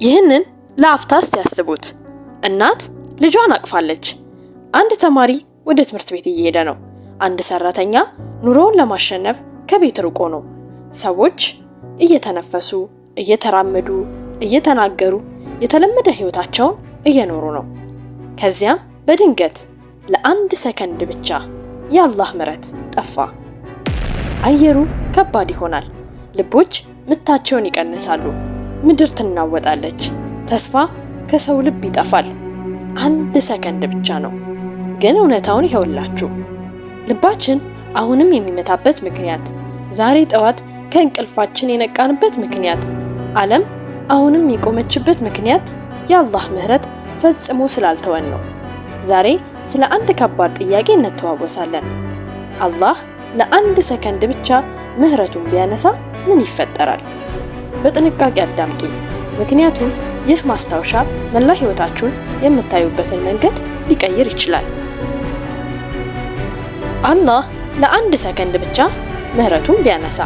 ይህንን ለአፍታ ያስቡት። እናት ልጇን አቅፋለች። አንድ ተማሪ ወደ ትምህርት ቤት እየሄደ ነው። አንድ ሰራተኛ ኑሮውን ለማሸነፍ ከቤት ርቆ ነው። ሰዎች እየተነፈሱ፣ እየተራመዱ፣ እየተናገሩ የተለመደ ህይወታቸውን እየኖሩ ነው። ከዚያም በድንገት ለአንድ ሰከንድ ብቻ የአላህ ምሕረት ጠፋ። አየሩ ከባድ ይሆናል። ልቦች ምታቸውን ይቀንሳሉ። ምድር ትናወጣለች። ተስፋ ከሰው ልብ ይጠፋል። አንድ ሰከንድ ብቻ ነው። ግን እውነታውን ይኸውላችሁ። ልባችን አሁንም የሚመታበት ምክንያት፣ ዛሬ ጠዋት ከእንቅልፋችን የነቃንበት ምክንያት፣ ዓለም አሁንም የቆመችበት ምክንያት የአላህ ምሕረት ፈጽሞ ስላልተወን ነው። ዛሬ ስለ አንድ ከባድ ጥያቄ እንተዋወሳለን። አላህ ለአንድ ሰከንድ ብቻ ምሕረቱን ቢያነሳ ምን ይፈጠራል? በጥንቃቄ አዳምጡኝ፣ ምክንያቱም ይህ ማስታወሻ መላ ህይወታችሁን የምታዩበትን መንገድ ሊቀይር ይችላል። አላህ ለአንድ ሰከንድ ብቻ ምሕረቱን ቢያነሳ።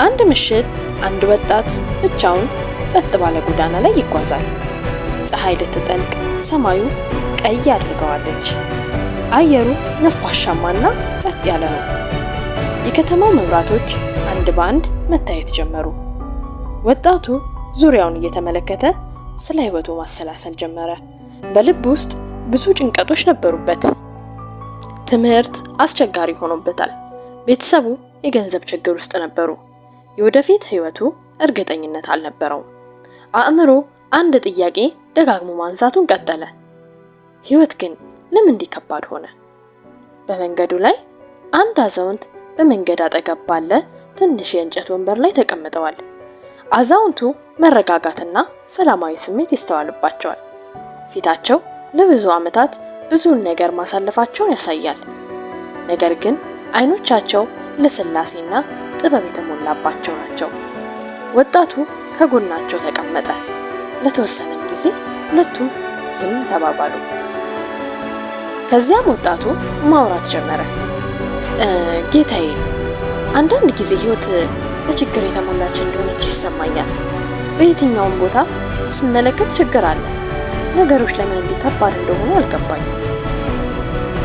አንድ ምሽት አንድ ወጣት ብቻውን ጸጥ ባለ ጎዳና ላይ ይጓዛል። ፀሐይ ልትጠልቅ ሰማዩ ቀይ አድርገዋለች። አየሩ ነፋሻማና ጸጥ ያለ ነው። የከተማው መብራቶች አንድ በአንድ መታየት ጀመሩ። ወጣቱ ዙሪያውን እየተመለከተ ስለ ህይወቱ ማሰላሰል ጀመረ። በልብ ውስጥ ብዙ ጭንቀቶች ነበሩበት። ትምህርት አስቸጋሪ ሆኖበታል። ቤተሰቡ የገንዘብ ችግር ውስጥ ነበሩ። የወደፊት ህይወቱ እርግጠኝነት አልነበረውም። አእምሮ አንድ ጥያቄ ደጋግሞ ማንሳቱን ቀጠለ። ህይወት ግን ለምን እንዲህ ከባድ ሆነ? በመንገዱ ላይ አንድ አዛውንት በመንገድ አጠገብ ባለ ትንሽ የእንጨት ወንበር ላይ ተቀምጠዋል። አዛውንቱ መረጋጋትና ሰላማዊ ስሜት ይስተዋልባቸዋል። ፊታቸው ለብዙ ዓመታት ብዙን ነገር ማሳለፋቸውን ያሳያል። ነገር ግን አይኖቻቸው ለስላሴና ጥበብ የተሞላባቸው ናቸው። ወጣቱ ከጎናቸው ተቀመጠ። ለተወሰነ ጊዜ ሁለቱም ዝም ተባባሉ። ከዚያም ወጣቱ ማውራት ጀመረ። ጌታዬ፣ አንዳንድ ጊዜ ህይወት በችግር የተሞላች እንደሆነች ይሰማኛል። በየትኛውም ቦታ ስመለከት ችግር አለ። ነገሮች ለምን እንዲህ ከባድ እንደሆኑ አልገባኝም።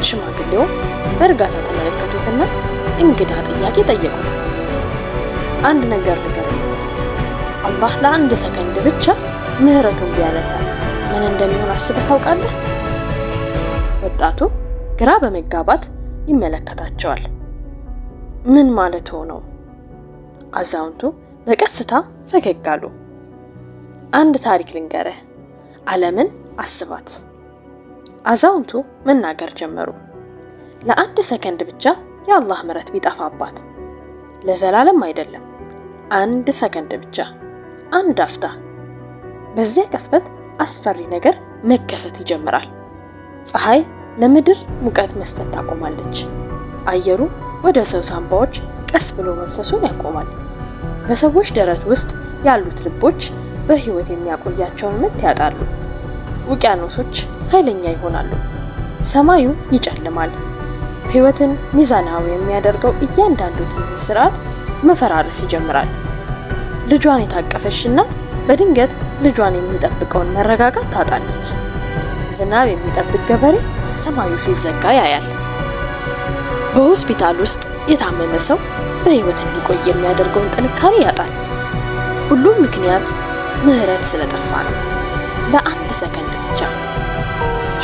ሽማግሌው በእርጋታ ተመለከቱትና እንግዳ ጥያቄ ጠየቁት። አንድ ነገር ንገረኝ እስኪ፣ አላህ ለአንድ ሰከንድ ብቻ ምሕረቱን ቢያነሳ ምን እንደሚሆን አስበህ ታውቃለህ? ወጣቱ ግራ በመጋባት ይመለከታቸዋል። ምን ማለት ሆነው? አዛውንቱ በቀስታ ፈገግ አሉ። አንድ ታሪክ ልንገርህ፣ ዓለምን አስባት። አዛውንቱ መናገር ጀመሩ። ለአንድ ሰከንድ ብቻ የአላህ ምሕረት ቢጠፋባት፣ ለዘላለም አይደለም፣ አንድ ሰከንድ ብቻ፣ አንድ አፍታ። በዚያ ቅጽበት አስፈሪ ነገር መከሰት ይጀምራል። ፀሐይ ለምድር ሙቀት መስጠት ታቆማለች። አየሩ ወደ ሰው ሳንባዎች ቀስ ብሎ መፍሰሱን ያቆማል። በሰዎች ደረት ውስጥ ያሉት ልቦች በህይወት የሚያቆያቸውን ምት ያጣሉ። ውቅያኖሶች ኃይለኛ ይሆናሉ። ሰማዩ ይጨልማል። ህይወትን ሚዛናዊ የሚያደርገው እያንዳንዱ ትንሽ ስርዓት መፈራረስ ይጀምራል። ልጇን የታቀፈች እናት በድንገት ልጇን የሚጠብቀውን መረጋጋት ታጣለች። ዝናብ የሚጠብቅ ገበሬ ሰማዩ ሲዘጋ ያያል። በሆስፒታል ውስጥ የታመመ ሰው በህይወት እንዲቆይ የሚያደርገውን ጥንካሬ ያጣል። ሁሉም ምክንያት ምሕረት ስለጠፋ ነው። ለአንድ ሰከንድ ብቻ።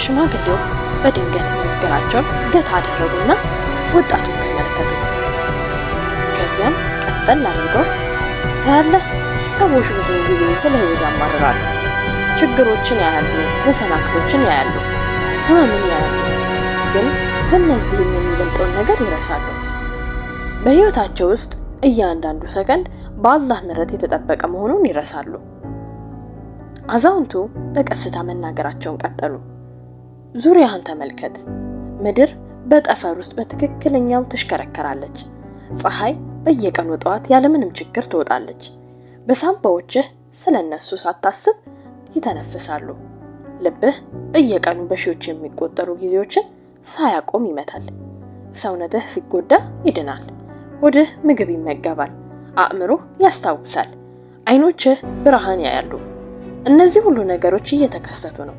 ሽማግሌው በድንገት ንግግራቸውን ገታ አደረጉና ወጣቱን ተመለከቱት። ከዚያም ቀጠል አድርገው ታያለህ፣ ሰዎች ብዙ ጊዜ ስለ ህይወት ያማርራሉ። ችግሮችን ያያሉ፣ መሰናክሎችን ያያሉ፣ ህመምን ያያሉ። ግን ከነዚህም የሚበልጠውን ነገር ይረሳሉ። በህይወታቸው ውስጥ እያንዳንዱ ሰከንድ በአላህ ምሕረት የተጠበቀ መሆኑን ይረሳሉ። አዛውንቱ በቀስታ መናገራቸውን ቀጠሉ። ዙሪያህን ተመልከት። ምድር በጠፈር ውስጥ በትክክለኛው ትሽከረከራለች። ፀሐይ በየቀኑ ጠዋት ያለምንም ችግር ትወጣለች። በሳንባዎችህ ስለነሱ ሳታስብ ይተነፍሳሉ። ልብህ በየቀኑ በሺዎች የሚቆጠሩ ጊዜዎችን ሳያቆም ይመታል። ሰውነትህ ሲጎዳ ይድናል። ሆድህ ምግብ ይመገባል። አእምሮህ ያስታውሳል። አይኖችህ ብርሃን ያያሉ። እነዚህ ሁሉ ነገሮች እየተከሰቱ ነው።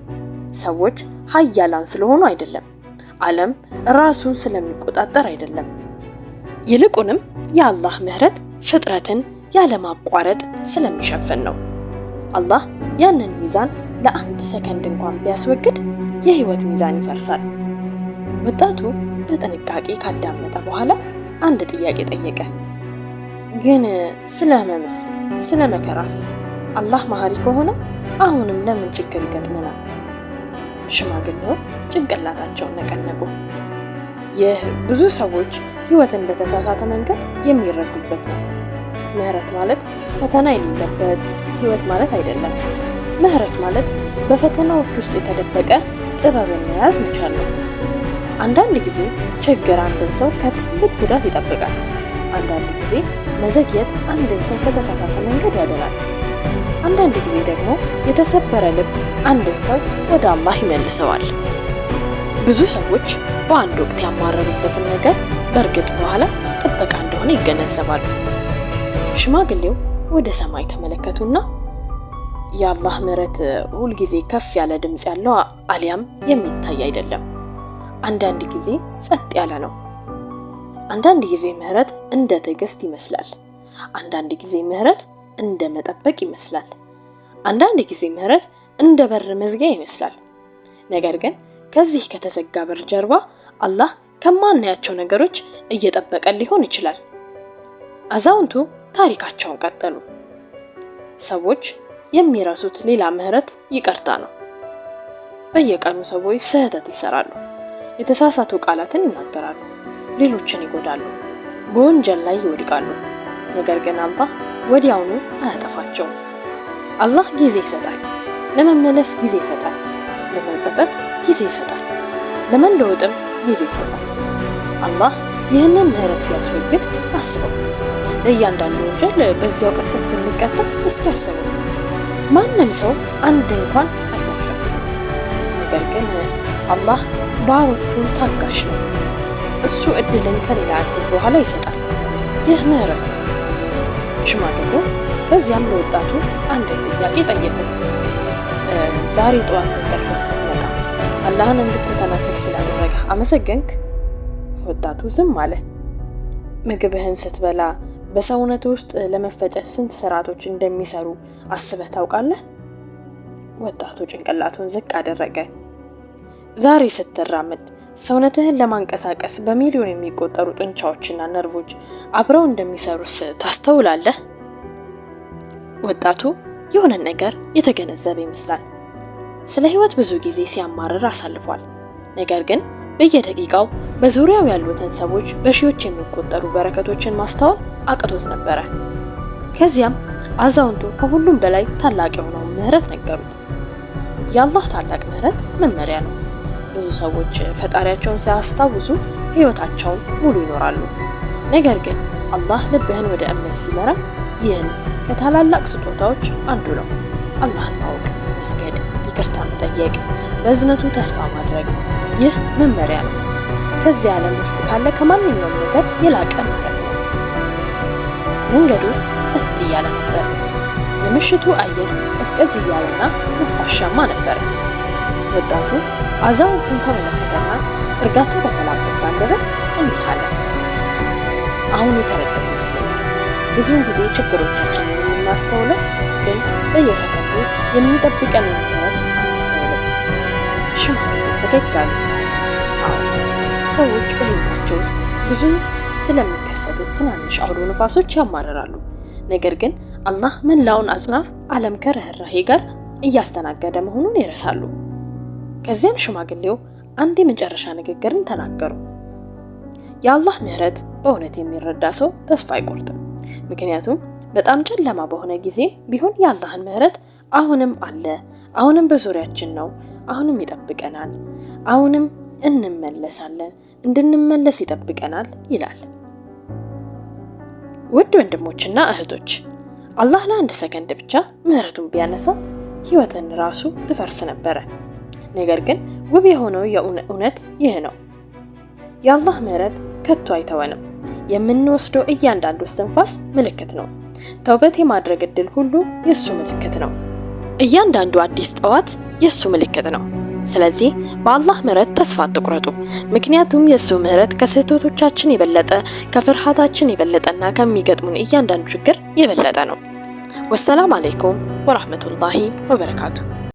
ሰዎች ኃያላን ስለሆኑ አይደለም፣ ዓለም ራሱን ስለሚቆጣጠር አይደለም። ይልቁንም የአላህ ምህረት ፍጥረትን ያለማቋረጥ ስለሚሸፍን ነው። አላህ ያንን ሚዛን ለአንድ ሰከንድ እንኳን ቢያስወግድ የህይወት ሚዛን ይፈርሳል። ወጣቱ በጥንቃቄ ካዳመጠ በኋላ አንድ ጥያቄ ጠየቀ። ግን ስለ ህመምስ፣ ስለ መከራስ አላህ መሐሪ ከሆነ አሁንም ለምን ችግር ይገጥመናል? ሽማግሌው ጭንቅላታቸውን ነቀነቁ። ይህ ብዙ ሰዎች ህይወትን በተሳሳተ መንገድ የሚረዱበት ነው። ምህረት ማለት ፈተና የሌለበት ህይወት ማለት አይደለም። ምህረት ማለት በፈተናዎች ውስጥ የተደበቀ ጥበብን መያዝ መቻል ነው። አንዳንድ ጊዜ ችግር አንድን ሰው ከትልቅ ጉዳት ይጠብቃል። አንዳንድ ጊዜ መዘግየት አንድን ሰው ከተሳሳተ መንገድ ያድናል። አንዳንድ ጊዜ ደግሞ የተሰበረ ልብ አንድን ሰው ወደ አላህ ይመልሰዋል። ብዙ ሰዎች በአንድ ወቅት ያማረሩበትን ነገር በእርግጥ በኋላ ጥበቃ እንደሆነ ይገነዘባሉ። ሽማግሌው ወደ ሰማይ ተመለከቱና የአላህ ምህረት ሁልጊዜ ከፍ ያለ ድምፅ ያለው አሊያም የሚታይ አይደለም። አንዳንድ ጊዜ ጸጥ ያለ ነው። አንዳንድ ጊዜ ምህረት እንደ ትዕግስት ይመስላል። አንዳንድ ጊዜ ምህረት እንደ መጠበቅ ይመስላል። አንዳንድ ጊዜ ምህረት እንደ በር መዝጊያ ይመስላል። ነገር ግን ከዚህ ከተዘጋ በር ጀርባ አላህ ከማናያቸው ነገሮች እየጠበቀን ሊሆን ይችላል። አዛውንቱ ታሪካቸውን ቀጠሉ። ሰዎች የሚረሱት ሌላ ምህረት ይቅርታ ነው። በየቀኑ ሰዎች ስህተት ይሰራሉ፣ የተሳሳቱ ቃላትን ይናገራሉ፣ ሌሎችን ይጎዳሉ፣ በወንጀል ላይ ይወድቃሉ። ነገር ግን አላህ ወዲያውኑ አያጠፋቸውም። አላህ ጊዜ ይሰጣል፣ ለመመለስ ጊዜ ይሰጣል፣ ለመጸጸት ጊዜ ይሰጣል፣ ለመለወጥም ጊዜ ይሰጣል። አላህ ይህንን ምህረት ቢያስወግድ አስበው፣ ለእያንዳንዱ ወንጀል በዚያው ቅጽበት ብንቀጣ እስኪ አስበው። ማንም ሰው አንድ እንኳን አይተርፍም። ነገር ግን አላህ ባሮቹን ታጋሽ ነው። እሱ እድልን ከሌላ እድል በኋላ ይሰጣል። ይህ ምህረት ነው። ሽማግሌው ከዚያም ለወጣቱ አንድ ጥያቄ ጠየቁ። ዛሬ ጠዋት እንቅልፍ ስትነቃ አላህን እንድትተነፍስ ስላደረገ አመሰገንክ? ወጣቱ ዝም አለ። ምግብህን ስትበላ በሰውነት ውስጥ ለመፈጨት ስንት ስርዓቶች እንደሚሰሩ አስበህ ታውቃለህ? ወጣቱ ጭንቅላቱን ዝቅ አደረገ። ዛሬ ስትራመድ ሰውነትህን ለማንቀሳቀስ በሚሊዮን የሚቆጠሩ ጡንቻዎችና ነርቮች አብረው እንደሚሰሩስ ታስተውላለህ? ወጣቱ የሆነ ነገር የተገነዘበ ይመስላል። ስለ ህይወት ብዙ ጊዜ ሲያማርር አሳልፏል። ነገር ግን በየደቂቃው በዙሪያው ያሉትን ሰዎች በሺዎች የሚቆጠሩ በረከቶችን ማስተዋል አቅቶት ነበረ። ከዚያም አዛውንቱ ከሁሉም በላይ ታላቅ የሆነውን ምህረት ነገሩት። የአላህ ታላቅ ምህረት መመሪያ ነው። ብዙ ሰዎች ፈጣሪያቸውን ሳያስታውሱ ህይወታቸውን ሙሉ ይኖራሉ። ነገር ግን አላህ ልብህን ወደ እምነት ሲመራ ይህን ከታላላቅ ስጦታዎች አንዱ ነው። አላህን ማወቅ፣ መስገድ፣ ይቅርታ መጠየቅ፣ በእዝነቱ ተስፋ ማድረግ፣ ይህ መመሪያ ነው። ከዚህ ዓለም ውስጥ ካለ ከማንኛውም ነገር የላቀ ምህረት ነው። መንገዱ ጸጥ እያለ ነበር። የምሽቱ አየር ቀዝቀዝ እያለና ነፋሻማ ነበር። ወጣቱ አዛውንቱን ተመለከተና እርጋታ በተላበሰ አንደበት እንዲህ አለ። አሁን የተረዳሁ ይመስለኛል። ብዙውን ጊዜ ችግሮቻችንን የምናስተውለው ግን በየሰከንዱ የሚጠብቀን ምህረት አናስተውልም። ሽማግሌው ፈገግ አሉ። አሁን ሰዎች በህይወታቸው ውስጥ ብዙ ስለሚከሰቱት ትናንሽ አውሎ ነፋሶች ያማርራሉ። ነገር ግን አላህ መላውን አጽናፍ ዓለም ከርህራሄ ጋር እያስተናገደ መሆኑን ይረሳሉ። ከዚያም ሽማግሌው አንድ የመጨረሻ ንግግርን ተናገሩ። የአላህ ምህረት በእውነት የሚረዳ ሰው ተስፋ አይቆርጥም። ምክንያቱም በጣም ጨለማ በሆነ ጊዜ ቢሆን የአላህን ምህረት አሁንም አለ፣ አሁንም በዙሪያችን ነው፣ አሁንም ይጠብቀናል፣ አሁንም እንመለሳለን፣ እንድንመለስ ይጠብቀናል ይላል። ውድ ወንድሞችና እህቶች፣ አላህ ለአንድ ሰከንድ ብቻ ምህረቱን ቢያነሳው ህይወትን ራሱ ትፈርስ ነበረ። ነገር ግን ውብ የሆነው የእውነት ይህ ነው። የአላህ ምህረት ከቶ አይተወንም። የምንወስደው እያንዳንዱ እስትንፋስ ምልክት ነው። ተውበት የማድረግ እድል ሁሉ የሱ ምልክት ነው። እያንዳንዱ አዲስ ጠዋት የሱ ምልክት ነው። ስለዚህ በአላህ ምህረት ተስፋ አትቁረጡ። ምክንያቱም የሱ ምህረት ከስህተቶቻችን የበለጠ ከፍርሃታችን የበለጠና ከሚገጥሙን እያንዳንዱ ችግር የበለጠ ነው። ወሰላም አለይኩም ወራህመቱላሂ ወበረካቱ።